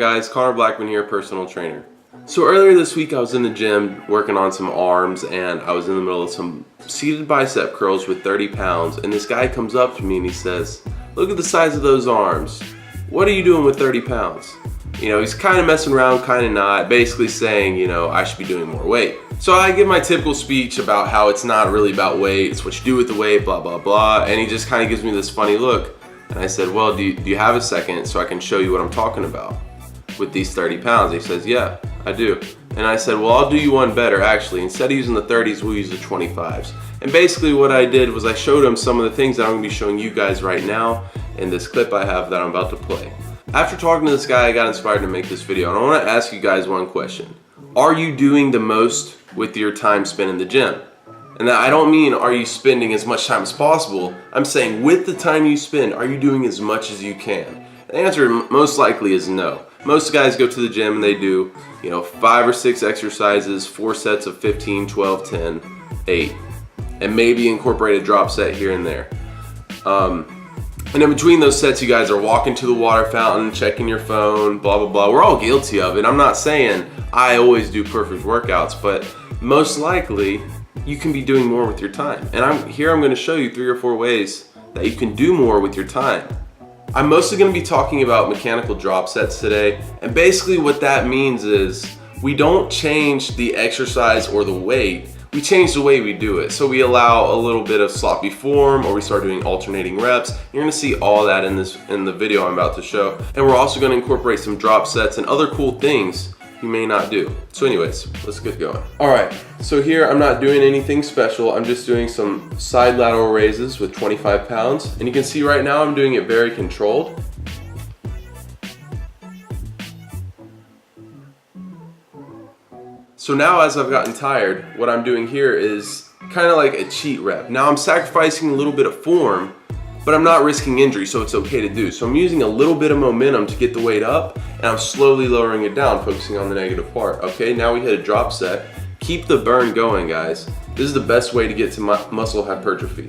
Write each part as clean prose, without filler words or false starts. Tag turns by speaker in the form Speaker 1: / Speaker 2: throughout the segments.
Speaker 1: guys? Connor Blackman here, personal trainer. So earlier this week I was in the gym working on some arms and I was in the middle of some seated bicep curls with 30 pounds, and this guy comes up to me and he says, "Look at the size of those arms. What are you doing with 30 pounds?" You know, he's kind of messing around, kind of not, basically saying, you know, I should be doing more weight. So I give my typical speech about how it's not really about weight, it's what you do with the weight, blah, blah, blah. And he just kind of gives me this funny look. And I said, well, do you have a second so I can show you what I'm talking about with these 30 pounds? He says, yeah, I do. And I said, well, I'll do you one better, actually. Instead of using the 30s, we'll use the 25s. And basically what I did was I showed him some of the things that I'm gonna be showing you guys right now in this clip I have that I'm about to play. After talking to this guy, I got inspired to make this video, and I want to ask you guys one question. Are you doing the most with your time spent in the gym? And I don't mean are you spending as much time as possible, I'm saying with the time you spend, are you doing as much as you can? The answer most likely is no. Most guys go to the gym and they do, you know, 5 or 6 exercises, 4 sets of 15, 12, 10, 8, and maybe incorporate a drop set here and there. And in between those sets, you guys are walking to the water fountain, checking your phone, blah, blah, blah. We're all guilty of it. I'm not saying I always do perfect workouts, but most likely you can be doing more with your time. And I'm going to show you 3 or 4 ways that you can do more with your time. I'm mostly going to be talking about mechanical drop sets today. And basically what that means is we don't change the exercise or the weight. We change the way we do it. So we allow a little bit of sloppy form, or we start doing alternating reps. You're gonna see all that in the video I'm about to show. And we're also gonna incorporate some drop sets and other cool things you may not do. So anyways, let's get going. All right, so here I'm not doing anything special. I'm just doing some side lateral raises with 25 pounds. And you can see right now I'm doing it very controlled. So now as I've gotten tired, what I'm doing here is kind of like a cheat rep. Now I'm sacrificing a little bit of form, but I'm not risking injury, so it's okay to do. So I'm using a little bit of momentum to get the weight up, and I'm slowly lowering it down, focusing on the negative part. Okay, now we hit a drop set. Keep the burn going, guys. This is the best way to get to muscle hypertrophy.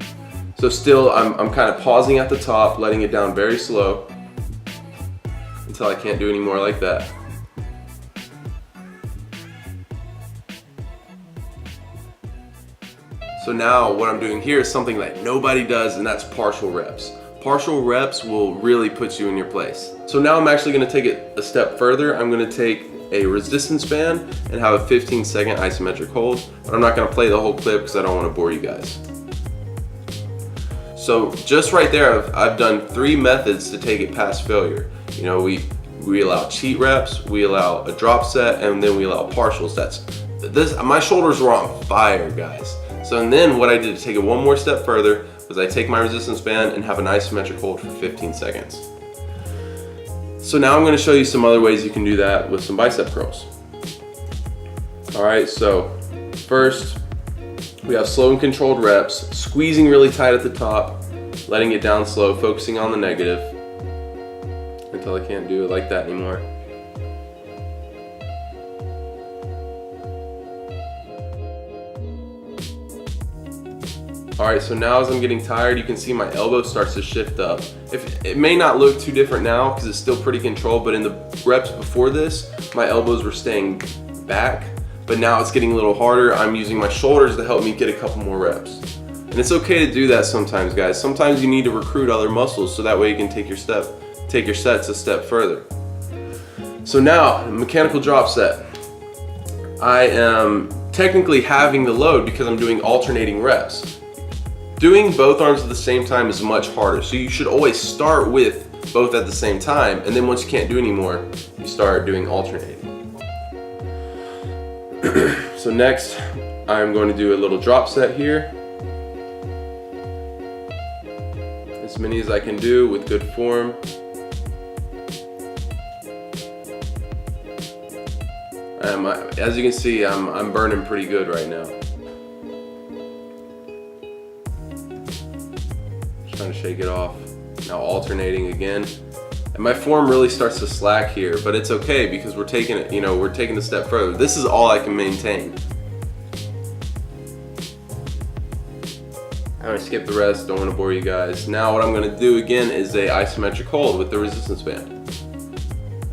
Speaker 1: So still, I'm kind of pausing at the top, letting it down very slow until I can't do any more like that. So now what I'm doing here is something that nobody does, and that's partial reps. Partial reps will really put you in your place. So now I'm actually gonna take it a step further. I'm gonna take a resistance band and have a 15-second isometric hold, but I'm not gonna play the whole clip because I don't wanna bore you guys. So just right there, I've done 3 methods to take it past failure. You know, we allow cheat reps, we allow a drop set, and then we allow partials. My shoulders were on fire, guys. So and then what I did to take it one more step further was I take my resistance band and have an isometric hold for 15 seconds. So now I'm going to show you some other ways you can do that with some bicep curls. All right, so first we have slow and controlled reps, squeezing really tight at the top, letting it down slow, focusing on the negative until I can't do it like that anymore. All right, so now as I'm getting tired, you can see my elbow starts to shift up. It may not look too different now because it's still pretty controlled, but in the reps before this, my elbows were staying back, but now it's getting a little harder. I'm using my shoulders to help me get a couple more reps. And it's okay to do that sometimes, guys. Sometimes you need to recruit other muscles so that way you can take your sets a step further. So now, mechanical drop set. I am technically halving the load because I'm doing alternating reps. Doing both arms at the same time is much harder, so you should always start with both at the same time, and then once you can't do anymore, you start doing alternating. So next, I'm going to do a little drop set here. As many as I can do with good form. As you can see, I'm burning pretty good right now. Trying to shake it off. Now alternating again. And my form really starts to slack here, but it's okay because we're taking it, we're taking a step further. This is all I can maintain. I'm gonna skip the rest, don't want to bore you guys. Now what I'm gonna do again is a isometric hold with the resistance band.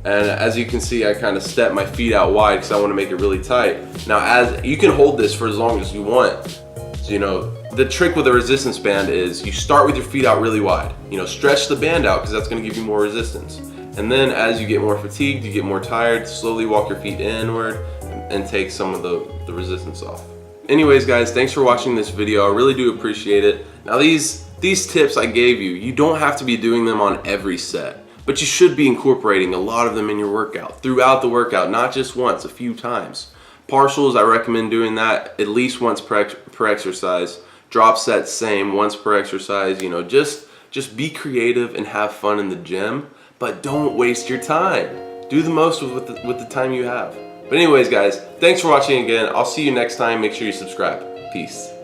Speaker 1: And as you can see, I kind of step my feet out wide because I want to make it really tight. Now, as you can hold this for as long as you want. So, you know, the trick with a resistance band is you start with your feet out really wide. You know, stretch the band out because that's going to give you more resistance. And then as you get more fatigued, you get more tired, slowly walk your feet inward and take some of the resistance off. Anyways, guys, thanks for watching this video. I really do appreciate it. Now, these tips I gave you, you don't have to be doing them on every set. But you should be incorporating a lot of them in your workout, throughout the workout, not just once, a few times. Partials, I recommend doing that at least once per exercise. Drop sets, same, once per exercise. You know, just be creative and have fun in the gym, but don't waste your time. Do the most with the time you have. But anyways, guys, thanks for watching again. I'll see you next time. Make sure you subscribe. Peace.